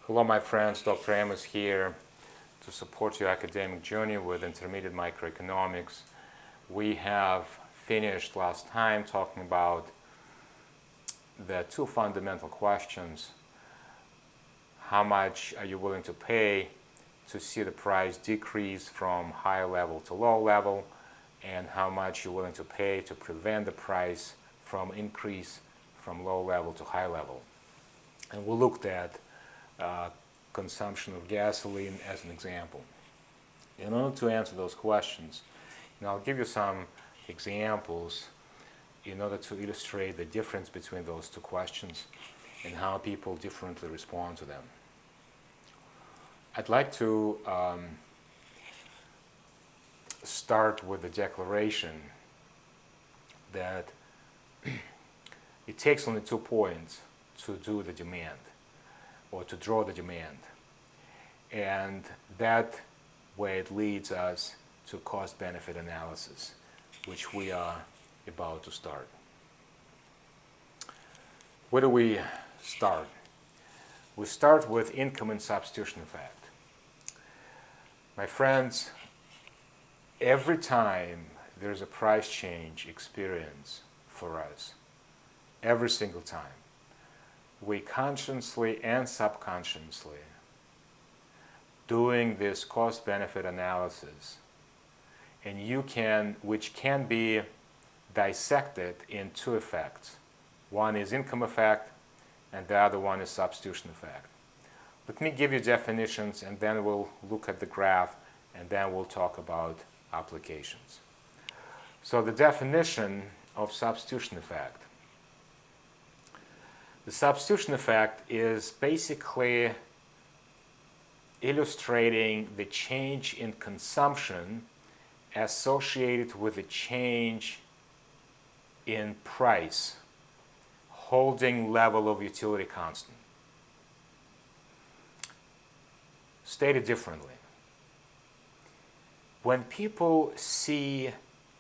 Hello my friends, Dr. M is here to support your academic journey with intermediate microeconomics. We have finished last time talking about the two fundamental questions. How much are you willing to pay to see the price decrease from high level to low level, and how much you're willing to pay to prevent the price from increase from low level to high level. And we looked at consumption of gasoline as an example. In order to answer those questions, I'll give you some examples in order to illustrate the difference between those two questions and how people differently respond to them. I'd like to start with the declaration that it takes only 2 points to do the demand, or to draw the demand. And that way it leads us to cost-benefit analysis, which we are about to start. Where do we start? We start with income and substitution effect. My friends, every time there's a price change experience for us, every single time, we consciously and subconsciously doing this cost-benefit analysis, and which can be dissected in 2 effects. One is income effect, and the other one is substitution effect. Let me give you definitions, and then we'll look at the graph, and then we'll talk about applications. So the definition of substitution effect. The substitution effect is basically illustrating the change in consumption associated with a change in price, holding level of utility constant. Stated differently, when people see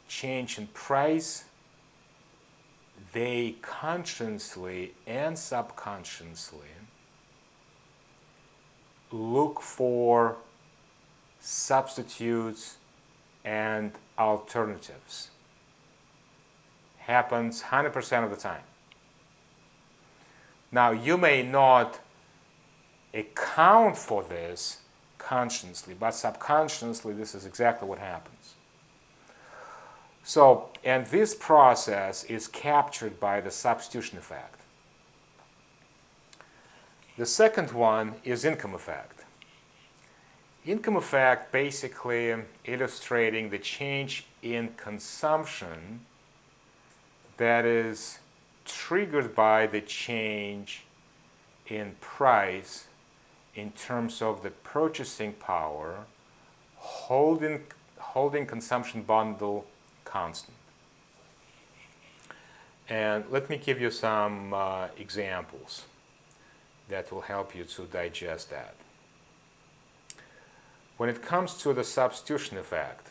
change in price, they consciously and subconsciously look for substitutes and alternatives. Happens 100% of the time. Now, you may not account for this consciously, but subconsciously this is exactly what happens. So, and this process is captured by the substitution effect. The second one is income effect. Income effect basically illustrating the change in consumption that is triggered by the change in price in terms of the purchasing power, holding consumption bundle constant. And let me give you some examples that will help you to digest that. When it comes to the substitution effect,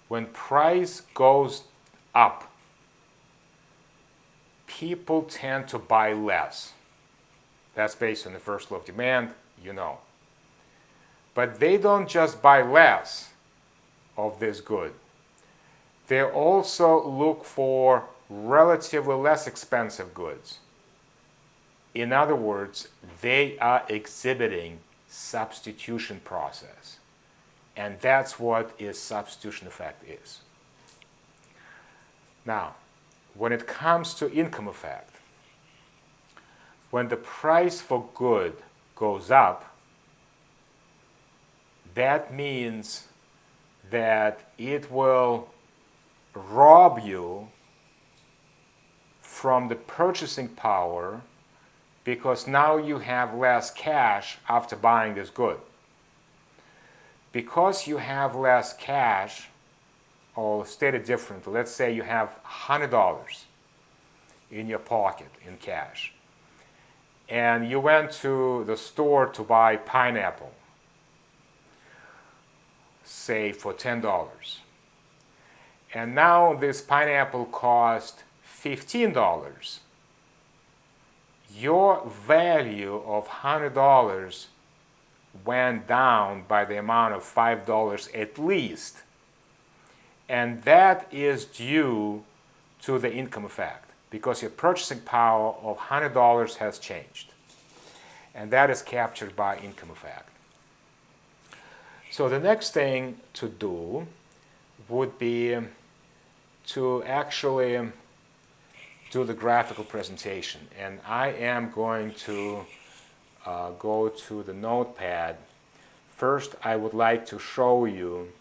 when price goes up, people tend to buy less. That's based on the first law of demand, you know. But they don't just buy less of this good. They also look for relatively less expensive goods. In other words, they are exhibiting substitution process. And that's what is substitution effect is. Now, when it comes to income effect, when the price for good goes up, that means that it will rob you from the purchasing power, because now you have less cash after buying this good. Because you have less cash, or stated differently, let's say you have $100 in your pocket in cash, and you went to the store to buy pineapple, say for $10. And now this pineapple cost $15. your value of $100 went down by the amount of $5 at least. And that is due to the income effect, because your purchasing power of $100 has changed. And that is captured by income effect. So the next thing to do would be to actually do the graphical presentation. And I am going to go to the notepad. First, I would like to show you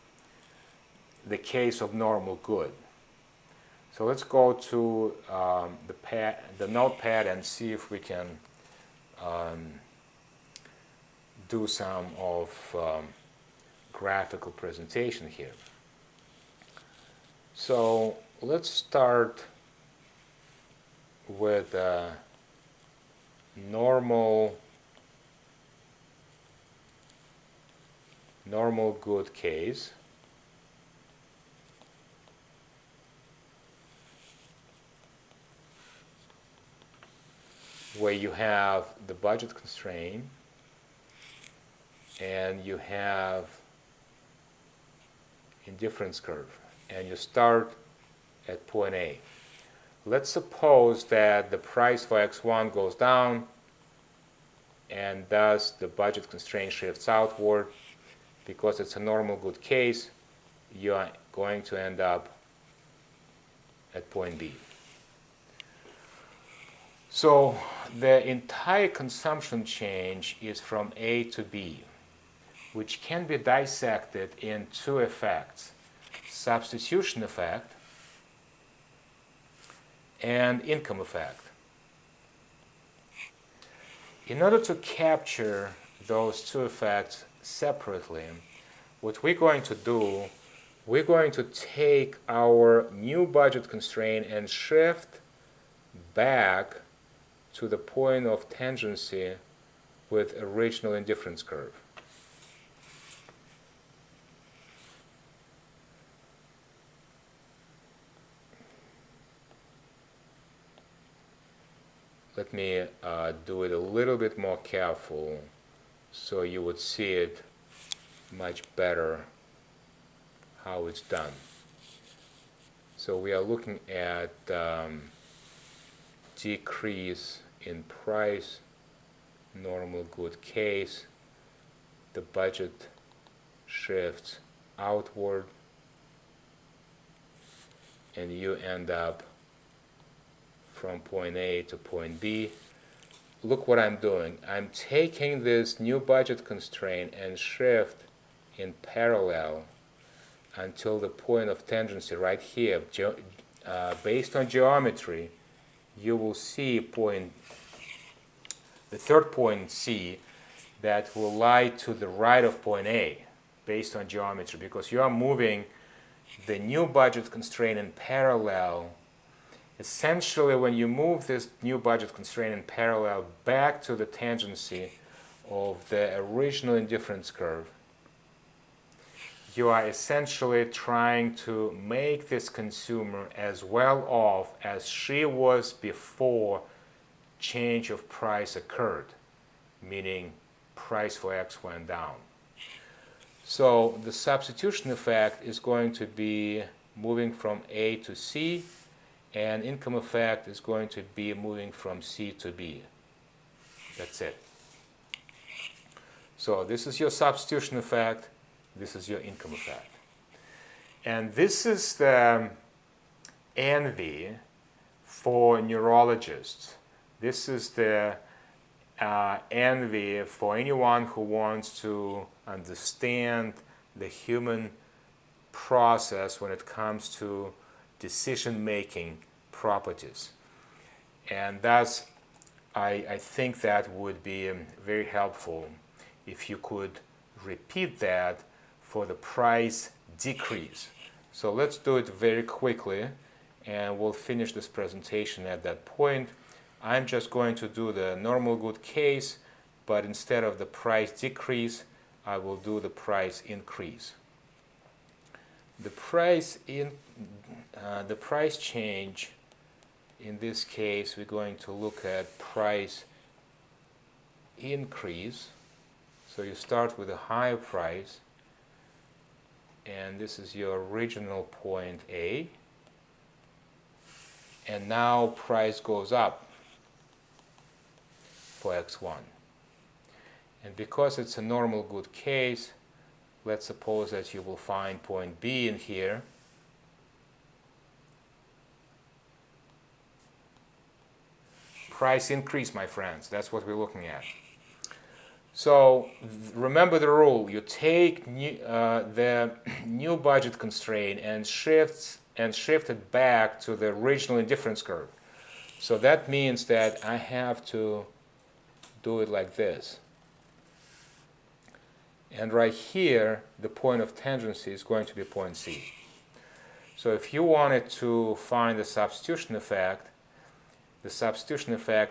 the case of normal good. So let's go to the notepad and see if we can do some of graphical presentation here. So let's start with a normal good case. Where you have the budget constraint and you have indifference curve, and you start at point A. Let's suppose that the price for X1 goes down and thus the budget constraint shifts outward. Because it's a normal good case, you are going to end up at point B. So the entire consumption change is from A to B, which can be dissected in two effects: substitution effect and income effect. In order to capture those two effects separately, what we're going to do, we're going to take our new budget constraint and shift back to the point of tangency with original indifference curve. Let me do it a little bit more careful so you would see it much better how it's done. So we are looking at decrease in price, normal good case, the budget shifts outward, and you end up from point A to point B. Look what I'm doing. I'm taking this new budget constraint and shift in parallel until the point of tangency right here. Based on geometry, you will see the third point C that will lie to the right of point A based on geometry, because you are moving the new budget constraint in parallel. Essentially, when you move this new budget constraint in parallel back to the tangency of the original indifference curve, you are essentially trying to make this consumer as well off as she was before change of price occurred, meaning price for X went down. So the substitution effect is going to be moving from A to C, and income effect is going to be moving from C to B. That's it. So this is your substitution effect, this is your income effect. And this is the envy for neurologists. This is the envy for anyone who wants to understand the human process when it comes to decision-making properties. And thus, I think that would be very helpful if you could repeat that for the price decrease. So let's do it very quickly, and we'll finish this presentation at that point. I'm just going to do the normal good case, but instead of the price decrease, I will do the price increase. The price change In this case, we're going to look at price increase. So you start with a higher price, and this is your original point A, and now price goes up for x1. And because it's a normal good case, let's suppose that you will find point B in here. Price increase, my friends, that's what we're looking at. So remember the rule, you take the new budget constraint and shift it back to the original indifference curve. So that means that I have to do it like this. And right here, the point of tangency is going to be point C. So if you wanted to find the substitution effect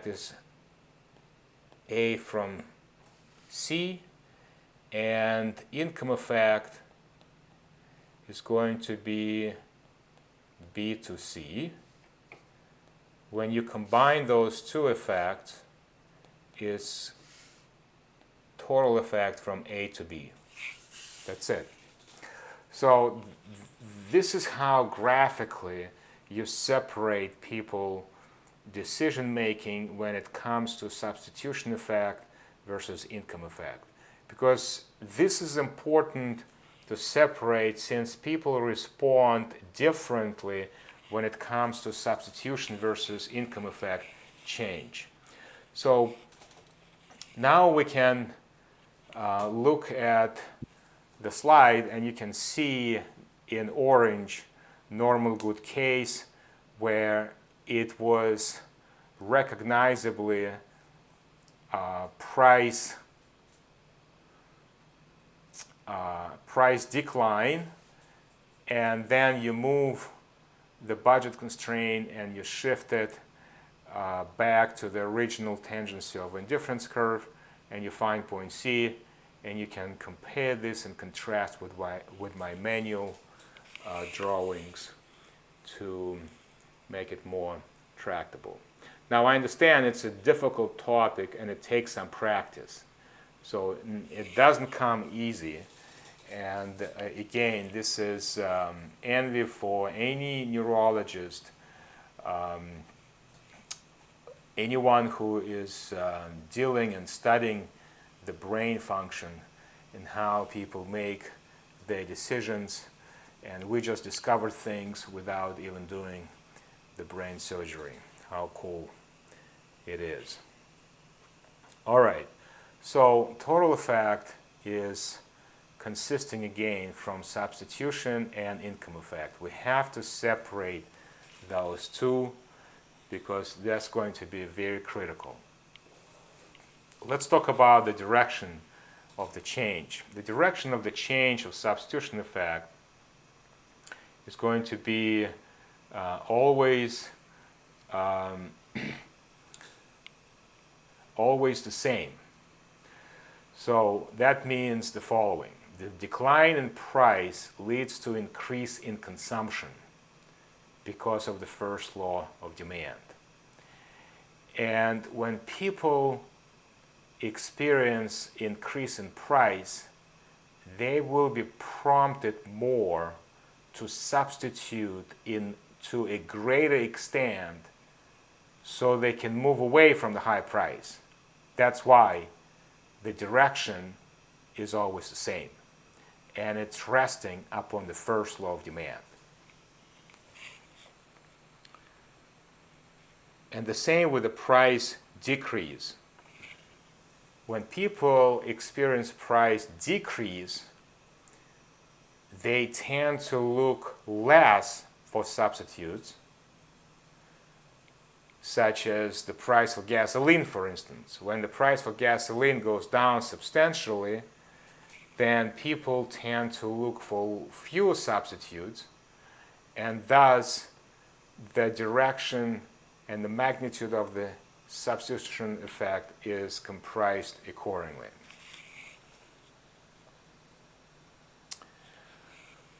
is A from C, and income effect is going to be B to C. When you combine those two effects, it's total effect from A to B. That's it. So this is how graphically you separate people decision making when it comes to substitution effect versus income effect. Because this is important to separate, since people respond differently when it comes to substitution versus income effect change. So now we can look at the slide, and you can see in orange normal good case where it was recognizably price decline, and then you move the budget constraint and you shift it back to the original tangency of indifference curve, and you find point C, and you can compare this and contrast with my manual drawings to make it more tractable. Now I understand it's a difficult topic and it takes some practice, so it doesn't come easy. And again, this is envy for any neurologist, anyone who is dealing and studying the brain function and how people make their decisions. And we just discovered things without even doing the brain surgery. How cool it is. All right, so total effect is consisting again from substitution and income effect. We have to separate those two because that's going to be very critical. Let's talk about the direction of the change. The direction of the change of substitution effect is going to be always the same. So that means the following. The decline in price leads to increase in consumption because of the first law of demand. And when people experience increase in price, they will be prompted more to substitute to a greater extent so they can move away from the high price. That's why the direction is always the same, and it's resting upon the first law of demand. And the same with the price decrease. When people experience price decrease, they tend to look less for substitutes, such as the price for gasoline, for instance. When the price for gasoline goes down substantially, then people tend to look for fewer substitutes, and thus the direction and the magnitude of the substitution effect is comprised accordingly.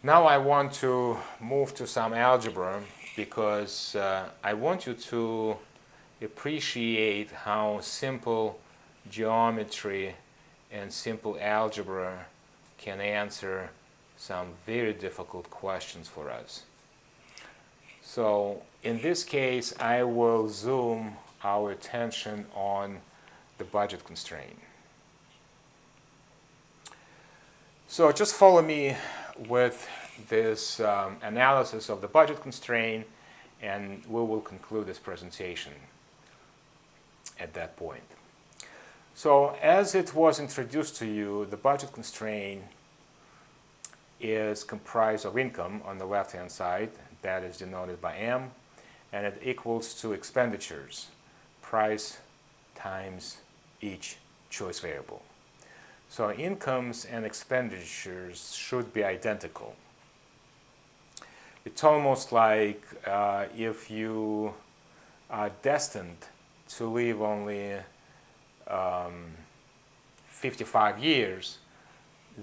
Now I want to move to some algebra because I want you to appreciate how simple geometry and simple algebra can answer some very difficult questions for us. So in this case, I will zoom our attention on the budget constraint. So just follow me with this analysis of the budget constraint, and we will conclude this presentation at that point. So as it was introduced to you, the budget constraint is comprised of income on the left-hand side, that is denoted by M, and it equals to expenditures, price times each choice variable. So incomes and expenditures should be identical. It's almost like if you are destined to live only 55 years,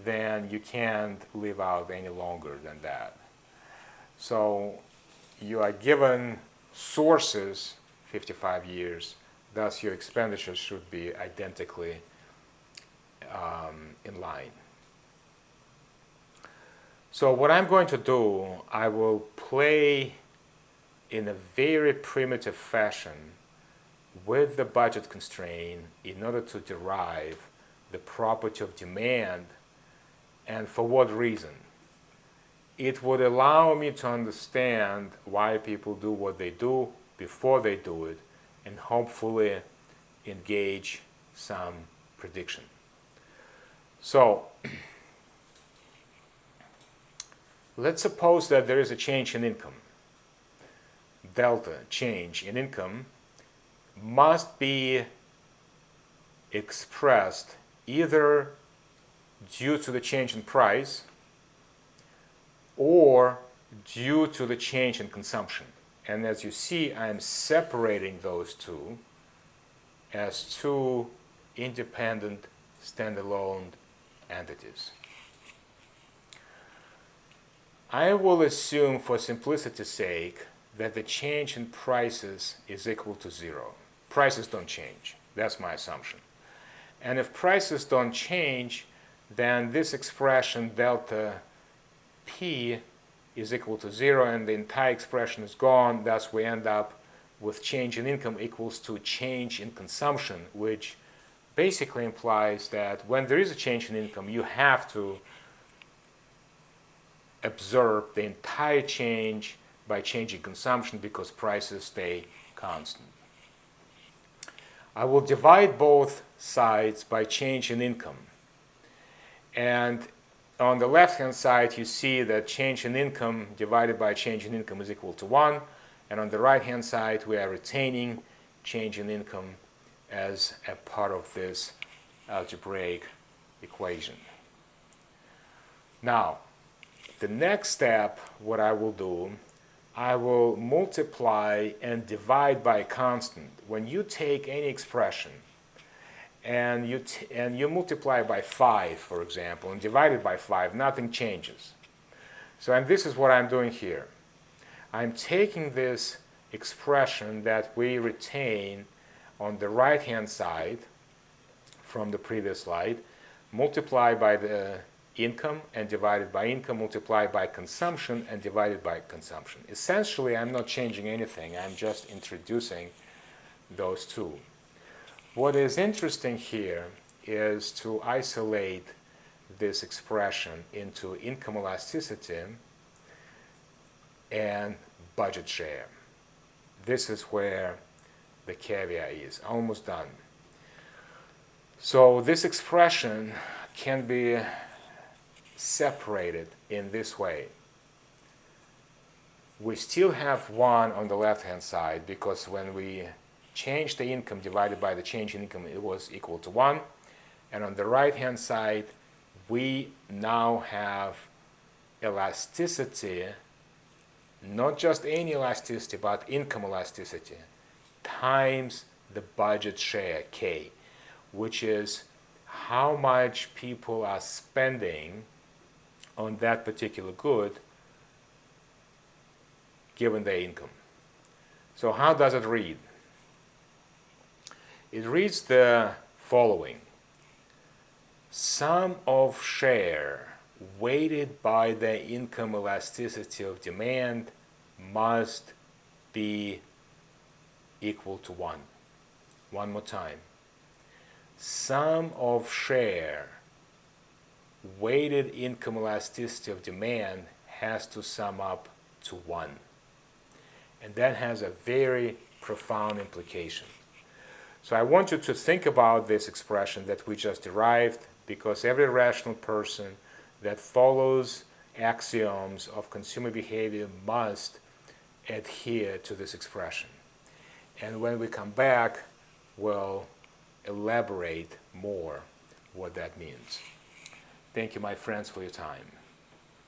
then you can't live out any longer than that. So you are given sources 55 years, thus your expenditures should be identically in line. So what I'm going to do, I will play in a very primitive fashion with the budget constraint in order to derive the property of demand, and for what reason. It would allow me to understand why people do what they do before they do it, and hopefully engage some prediction. So let's suppose that there is a change in income. Delta change in income must be expressed either due to the change in price or due to the change in consumption. And as you see, I'm separating those two as two independent, standalone entities. I will assume, for simplicity's sake, that the change in prices is equal to 0. Prices don't change. That's my assumption. And if prices don't change, then this expression delta P is equal to 0, and the entire expression is gone. Thus, we end up with change in income equals to change in consumption, which basically implies that when there is a change in income, you have to observe the entire change by changing consumption because prices stay constant. I will divide both sides by change in income. And on the left-hand side, you see that change in income divided by change in income is equal to 1. And on the right-hand side, we are retaining change in income as a part of this algebraic equation. Now, the next step, what I will do, I will multiply and divide by a constant. When you take any expression and you multiply by 5, for example, and divide it by 5, nothing changes. So and this is what I'm doing here. I'm taking this expression that we retain on the right-hand side from the previous slide, multiply by the income and divided by income, multiplied by consumption and divided by consumption. Essentially, I'm not changing anything. I'm just introducing those two. What is interesting here is to isolate this expression into income elasticity and budget share. This is where the caveat is. Almost done. So this expression can be separated in this way. We still have 1 on the left-hand side because when we change the income divided by the change in income, it was equal to 1. And on the right-hand side, we now have elasticity, not just any elasticity, but income elasticity, times the budget share, K, which is how much people are spending on that particular good given their income. So how does it read? It reads the following. Sum of share weighted by the income elasticity of demand must be equal to 1. One more time. Sum of share weighted income elasticity of demand has to sum up to 1. And that has a very profound implication. So I want you to think about this expression that we just derived, because every rational person that follows axioms of consumer behavior must adhere to this expression. And when we come back, we'll elaborate more what that means. Thank you, my friends, for your time.